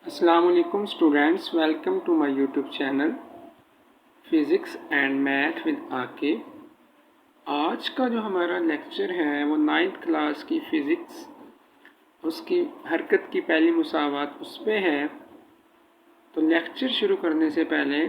अस्सलामुअलैकुम students, welcome to my YouTube channel physics and math with आके। आज का जो हमारा लेक्चर है वो 9th क्लास की फ़िज़िक्स, उसकी हरकत की पहली मुसावात उस पे है। तो लेक्चर शुरू करने से पहले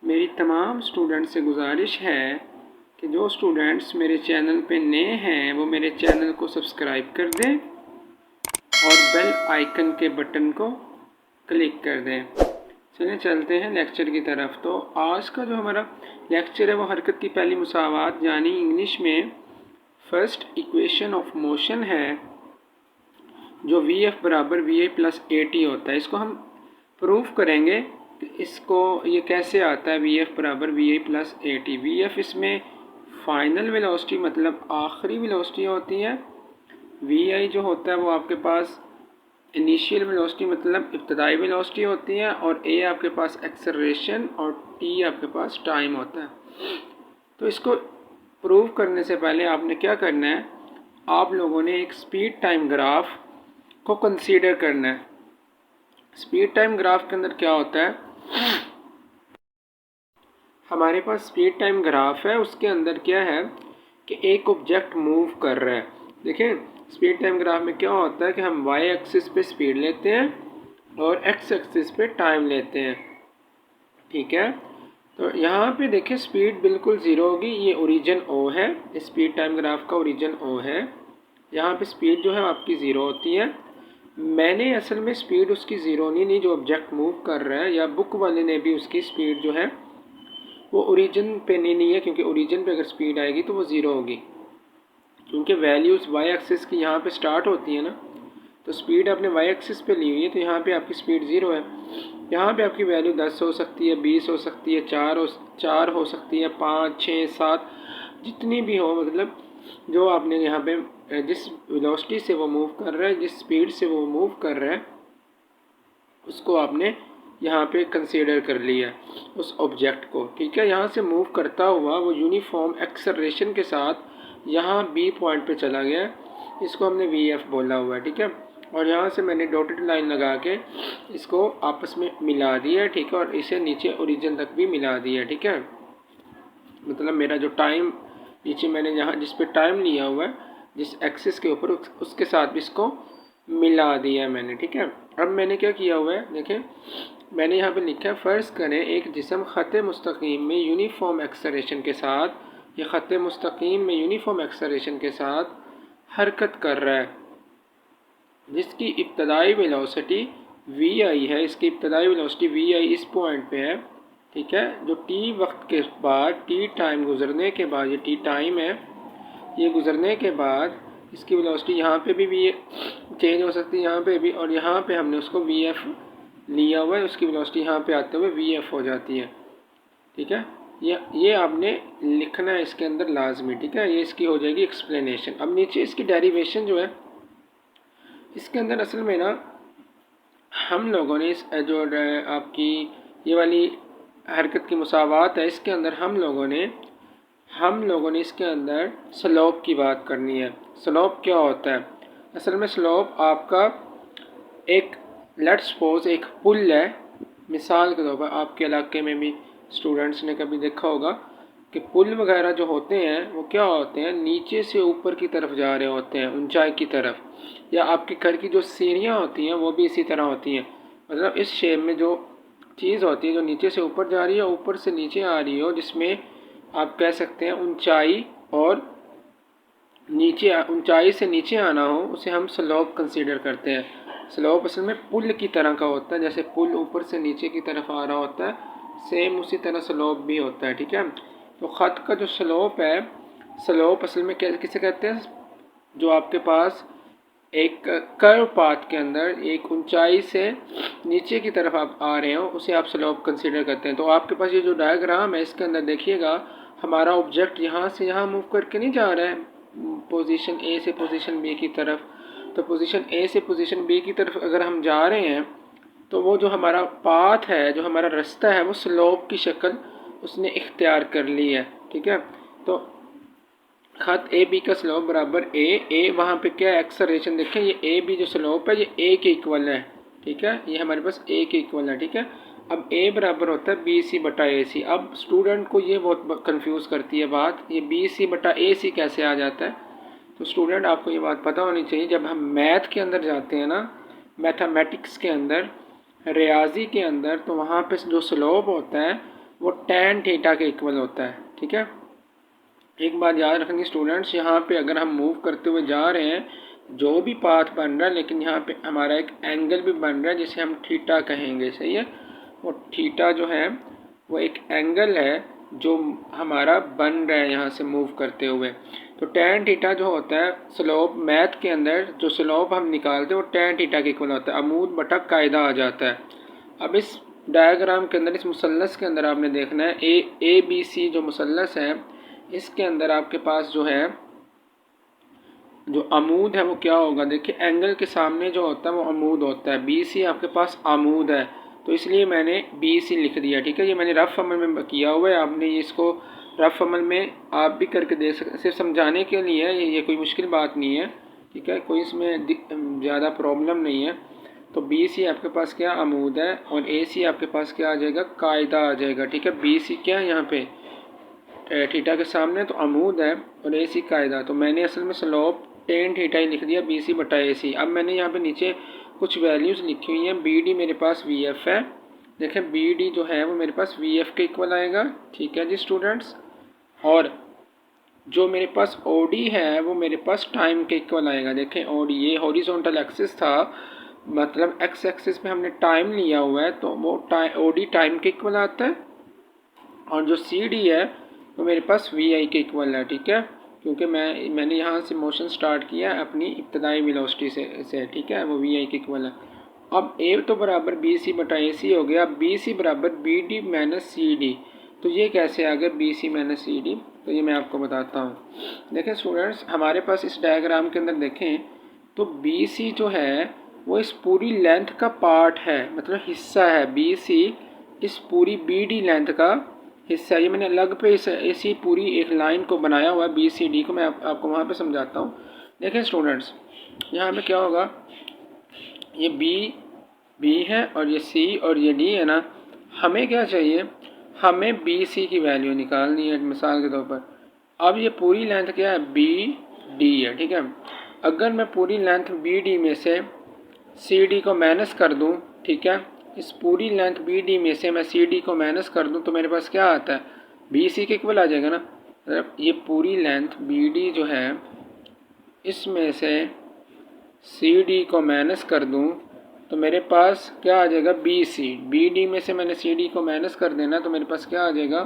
मेरी तमाम स्टूडेंट्स से गुजारिश है कि जो स्टूडेंट्स मेरे चैनल पे नए हैं वो मेरे चैनल को सब्सक्राइब कर दें और बेल आइकन के बटन को क्लिक कर दें। चलिए चलते हैं लेक्चर की तरफ। तो आज का जो हमारा लेक्चर है वो हरकत की पहली मुसावात यानी इंग्लिश में फर्स्ट इक्वेशन ऑफ मोशन है, जो वी एफ बराबर V I plus A T होता है। इसको हम प्रूफ करेंगे कि इसको ये कैसे आता है वी एफ बराबर V I plus A T. V F इसमें फाइनल वेलोसिटी मतलब आखिरी वेलोसिटी होती है, वी आई जो होता है वो आपके पास इनिशियल वेलोसिटी मतलब इब्तदाई वेलोसिटी होती है, और ए आपके पास एक्सेलरेशन और टी आपके पास टाइम होता है। तो इसको प्रूव करने से पहले आपने क्या करना है, आप लोगों ने एक स्पीड टाइम ग्राफ को कंसीडर करना है। स्पीड टाइम ग्राफ के अंदर क्या होता है, हमारे पास स्पीड टाइम ग्राफ है, उसके अंदर क्या है कि एक ऑब्जेक्ट मूव कर रहा है। देखें स्पीड टाइम ग्राफ में क्या होता है कि हम वाई एक्सिस पे स्पीड लेते हैं और एक्स एक्सिस पे टाइम लेते हैं, ठीक है। तो यहाँ पे देखिए स्पीड बिल्कुल ज़ीरो होगी, ये ओरिजिन ओ है, स्पीड टाइम ग्राफ का ओरिजिन ओ है। यहाँ पे स्पीड जो है आपकी ज़ीरो होती है। मैंने असल में स्पीड उसकी ज़ीरो नहीं जो ऑब्जेक्ट मूव कर रहा है, या बुक वाले ने भी उसकी स्पीड जो है वो ओरिजिन पे नहीं है, क्योंकि ओरिजिन पे अगर स्पीड आएगी तो वो ज़ीरो होगी, क्योंकि वैल्यूज़ वाई एक्सिस की यहाँ पे स्टार्ट होती है ना। तो स्पीड आपने वाई एक्सिस पे ली हुई है, तो यहाँ पे आपकी स्पीड ज़ीरो है। यहाँ पे आपकी वैल्यू 10 हो सकती है, 20 हो सकती है, 4 हो सकती है, 5, 6, 7 जितनी भी हो, मतलब जो आपने यहाँ पे जिस वेलोसिटी से वो मूव कर रहा है, जिस स्पीड से वो मूव कर रहा है, उसको आपने यहाँ पे कंसीडर कर लिया उस ऑब्जेक्ट को, ठीक है। यहाँ से मूव करता हुआ वो यूनिफॉर्म एक्सेलरेशन के साथ यहाँ बी पॉइंट पे चला गया, इसको हमने वी एफ बोला हुआ है, ठीक है। और यहाँ से मैंने डॉटेड लाइन लगा के इसको आपस में मिला दिया, ठीक है, और इसे नीचे ओरिजिन तक भी मिला दिया, ठीक है। मतलब मेरा जो टाइम नीचे मैंने यहाँ जिस पे टाइम लिया हुआ है, जिस एक्सिस के ऊपर, उसके साथ भी इसको मिला दिया मैंने, ठीक है। अब मैंने क्या किया हुआ है, देखें मैंने यहाँ पे लिखा है, फ़र्ज़ करें एक जिस्म ख़त मुस्तकीम में यूनिफॉर्म एक्सेलरेशन के साथ, ये ख़त मुस्तकीम में यूनिफॉर्म एक्सेलरेशन के साथ हरकत कर रहा है, जिसकी इब्तदाई वेलोसिटी वी आई है। इसकी इब्तदाई वेलोसिटी वी आई इस पॉइंट पे है, ठीक है। जो टी वक्त के बाद, टी टाइम गुजरने के बाद, ये टी टाइम है, ये गुजरने के बाद इसकी वेलोसिटी यहाँ पे भी चेंज हो सकती है, यहाँ पे भी, और यहाँ पे हमने उसको वी एफ लिया हुआ है, उसकी वेलोसिटी यहाँ पे आते हुए वी एफ हो जाती है, ठीक है। ये आपने लिखना है इसके अंदर लाजमी, ठीक है। ये इसकी हो जाएगी एक्सप्लेनेशन। अब नीचे इसकी डेरिवेशन जो है, इसके अंदर असल में ना हम लोगों ने इस जो आपकी ये वाली हरकत की मुसावात है, इसके अंदर हम लोगों ने इसके अंदर स्लोप की बात करनी है। स्लोप क्या होता है, असल में स्लोप आपका एक लेट्स सपोज एक पुल है, मिसाल के तौर पर आपके इलाके में भी स्टूडेंट्स ने कभी देखा होगा कि पुल वगैरह जो होते हैं वो क्या होते हैं, नीचे से ऊपर की तरफ जा रहे होते हैं, ऊंचाई की तरफ, या आपके घर की जो सीढ़ियाँ होती हैं वो भी इसी तरह होती हैं। मतलब इस शेप में जो चीज़ होती है जो नीचे से ऊपर जा रही है, ऊपर से नीचे आ रही हो, जिसमें आप कह सकते हैं ऊंचाई और ऊंचाई से नीचे आना हो, उसे हम स्लोप कंसीडर करते हैं। स्लोप असल में पुल की तरह का होता है, जैसे पुल ऊपर से नीचे की तरफ आ रहा होता है, सेम उसी तरह स्लोप भी होता है, ठीक है। तो ख़त का जो स्लोप है, स्लोप असल में किसे कहते हैं, जो आपके पास एक कर्व पाथ के अंदर एक ऊंचाई से नीचे की तरफ आप आ रहे हो, उसे आप स्लोप कंसीडर करते हैं। तो आपके पास ये जो डायग्राम है, इसके अंदर देखिएगा हमारा ऑब्जेक्ट यहाँ से यहाँ मूव करके नहीं जा रहा है पोजीशन ए से पोजीशन बी की तरफ। तो पोजीशन ए से पोजीशन बी की तरफ अगर हम जा रहे हैं तो वो जो हमारा पाथ है, जो हमारा रास्ता है, वो स्लोप की शक्ल उसने इख्तियार कर ली है, ठीक है। तो खत ए बी का स्लोप बराबर ए वहाँ पे क्या एक्सलरेशन देखें, ये ए बी जो स्लोप है ये ए के इक्वल है, ठीक है, ये हमारे पास ए के इक्वल है, ठीक है। अब ए बराबर होता है बी सी बटा ए सी। अब स्टूडेंट को ये बहुत कंफ्यूज करती है बात, ये बी सी बटा ए सी कैसे आ जाता है। तो स्टूडेंट आपको ये बात पता होनी चाहिए, जब हम मैथ के अंदर जाते हैं ना, मैथमेटिक्स के अंदर, रियाजी के अंदर, तो वहाँ पे जो स्लोप होता है वो टैन थीटा के इक्वल होता है, ठीक है। एक बात याद रखेंगे स्टूडेंट्स, यहाँ पे अगर हम मूव करते हुए जा रहे हैं, जो भी पाथ बन रहा है, लेकिन यहाँ पे हमारा एक एंगल भी बन रहा है जिसे हम थीटा कहेंगे, सही है। वो थीटा जो है वो एक एंगल है जो हमारा बन रहा है यहाँ से मूव करते हुए। तो टैन थीटा जो होता है स्लोप, मैथ के अंदर जो स्लोप हम निकालते हैं वो टैन थीटा के इक्वल होता है, अमूद बटा कायदा आ जाता है। अब इस डायग्राम के अंदर, इस मुसल्लस के अंदर आपने देखना है ए बी सी जो मुसल्लस है, इसके अंदर आपके पास जो है जो अमूद है वो क्या होगा। देखिए एंगल के सामने जो होता है वो अमूद होता है, बी सी आपके पास अमूद है, तो इसलिए मैंने बी सी लिख दिया, ठीक है। ये मैंने रफ़ अमल में किया हुआ है, आपने इसको रफ़ अमल में आप भी करके दे सकते, सिर्फ समझाने के लिए ये कोई मुश्किल बात नहीं है, ठीक है, कोई इसमें ज़्यादा प्रॉब्लम नहीं है। तो बी सी आपके पास क्या अमूद है और ए सी आपके पास क्या आ जाएगा, कायदा आ जाएगा, ठीक है। बी सी क्या है यहाँ पे थीटा के सामने तो अमूद है और ए सी कायदा, तो मैंने असल में स्लोप टेन थीटा ही लिख दिया बी सी बटा ए सी। अब मैंने यहाँ पे नीचे कुछ वैल्यूज़ लिखी हुई हैं, बी डी मेरे पास वी एफ है, देखें बी डी जो है वो मेरे पास वी एफ के इक्वल आएगा, ठीक है जी स्टूडेंट्स। और जो मेरे पास ओ डी है वो मेरे पास टाइम के इक्वल आएगा। देखें ओ डी ये हॉरिजॉन्टल एक्सिस था, मतलब एक्स एक्सिस पे हमने टाइम लिया हुआ है, तो वो ओ डी टाइम के इक्वल आता है। और जो सी डी है वो मेरे पास वी आई के इक्वल है, ठीक है, क्योंकि मैंने यहाँ से मोशन स्टार्ट किया अपनी इब्तदाई वेलोसिटी से, ठीक है, वो वी आई के इक्वल है। अब ए तो बराबर बी सी बटा ए सी हो गया, अब बी सी बराबर B D minus C D. तो ये कैसे आ गया B C minus C D, तो ये मैं आपको बताता हूँ। देखें स्टूडेंट्स, हमारे पास इस डायग्राम के अंदर देखें तो बी सी जो है वो इस पूरी लेंथ का पार्ट है, मतलब हिस्सा है, बी सी इस पूरी बी डी लेंथ का हिस्सा। ये मैंने अलग पे इसी पूरी एक लाइन को बनाया हुआ है बी सी डी को, मैं आपको वहाँ पे समझाता हूँ। देखें स्टूडेंट्स, यहाँ पे क्या होगा, ये बी है और ये सी और ये डी है ना, हमें क्या चाहिए, हमें बी सी की वैल्यू निकालनी है मिसाल के तौर पर। अब ये पूरी लेंथ क्या है, बी डी है, ठीक है। अगर मैं पूरी लेंथ बी डी में से सी डी को माइनस कर दूँ, ठीक है, इस पूरी लेंथ बी डी में से मैं सी डी को माइनस कर दूं तो मेरे पास क्या आता है, बी सी के इक्वल आ जाएगा ना। मतलब ये पूरी लेंथ बी डी जो है इसमें से सी डी को माइनस कर दूं तो मेरे पास क्या आ जाएगा, बी सी। बी डी में से मैंने सी डी को माइनस कर देना तो मेरे पास क्या आ जाएगा,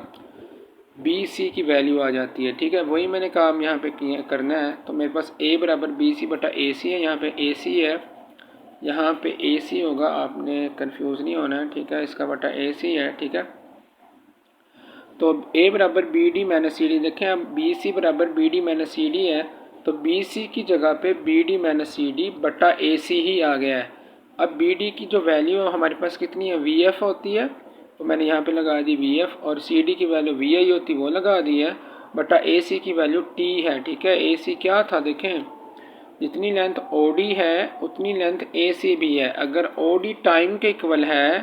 बी सी की वैल्यू आ जाती है, ठीक है। वही मैंने काम यहाँ पे करना है। तो मेरे पास ए बराबर बी सी बटा ए सी है, यहाँ पे ए सी है, यहाँ पे ए सी होगा, आपने कंफ्यूज नहीं होना है, ठीक है, इसका बटा ए सी है, ठीक है। तो ए बराबर B D minus C D, देखें अब बी सी बराबर B D minus C D है, तो बी सी की जगह पे B D minus C D बटा ए सी ही आ गया है। अब बी डी की जो वैल्यू है हमारे पास कितनी है, वी एफ होती है, तो मैंने यहाँ पे लगा दी वी एफ, और सी डी की वैल्यू वी आई होती वो लगा दी है, बटा ए सी की वैल्यू टी है, ठीक है। ए सी क्या था, देखें जितनी लेंथ ओ डी है उतनी लेंथ ए सी भी है। अगर ओ डी टाइम के इक्वल है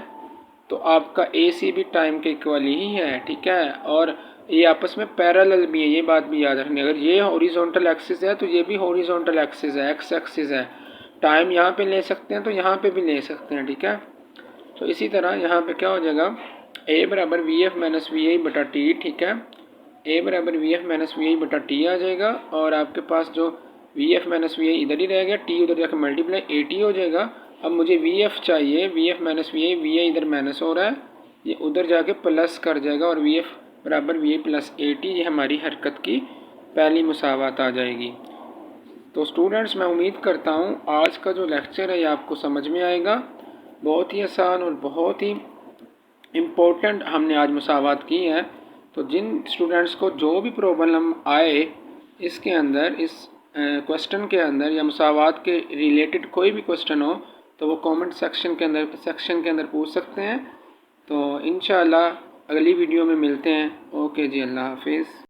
तो आपका ए सी भी टाइम के इक्वल ही है, ठीक है। और ये आपस में पैरेलल भी है, ये बात भी याद रखनी। अगर ये हॉरिजॉन्टल एक्सिस है तो ये भी हॉरिजॉन्टल एक्सिस है, एक्स एक्सिस है। टाइम यहाँ पे ले सकते हैं तो यहाँ पे भी ले सकते हैं, ठीक है। तो इसी तरह यहाँ पे क्या हो जाएगा, ए बराबर वी एफ माइनस वी आई बटा टी, ठीक है। ए बराबर वी एफ माइनस वी आई बटा टी आ जाएगा, और आपके पास जो वी एफ माइनस वी आई इधर ही रहेगा, टी उधर जाकर मल्टीप्लाई ए टी हो जाएगा। अब मुझे वी एफ़ चाहिए, वी एफ़ माइनस वी आई इधर माइनस हो रहा है, ये उधर जाके प्लस कर जाएगा और वी एफ़ बराबर वी आई प्लस 80, ये हमारी हरकत की पहली मुसावात आ जाएगी। तो स्टूडेंट्स मैं उम्मीद करता हूँ आज का जो लेक्चर है ये आपको समझ में आएगा। बहुत ही आसान और बहुत ही इम्पोर्टेंट हमने आज मुसावात की है। तो जिन स्टूडेंट्स को जो भी प्रॉब्लम आए इसके अंदर, इस क्वेश्चन के अंदर या मुसावात के रिलेटेड कोई भी क्वेश्चन हो तो वो कमेंट सेक्शन के अंदर पूछ सकते हैं। तो इंशाल्लाह अगली वीडियो में मिलते हैं। ओके जी, अल्लाह हाफिज़।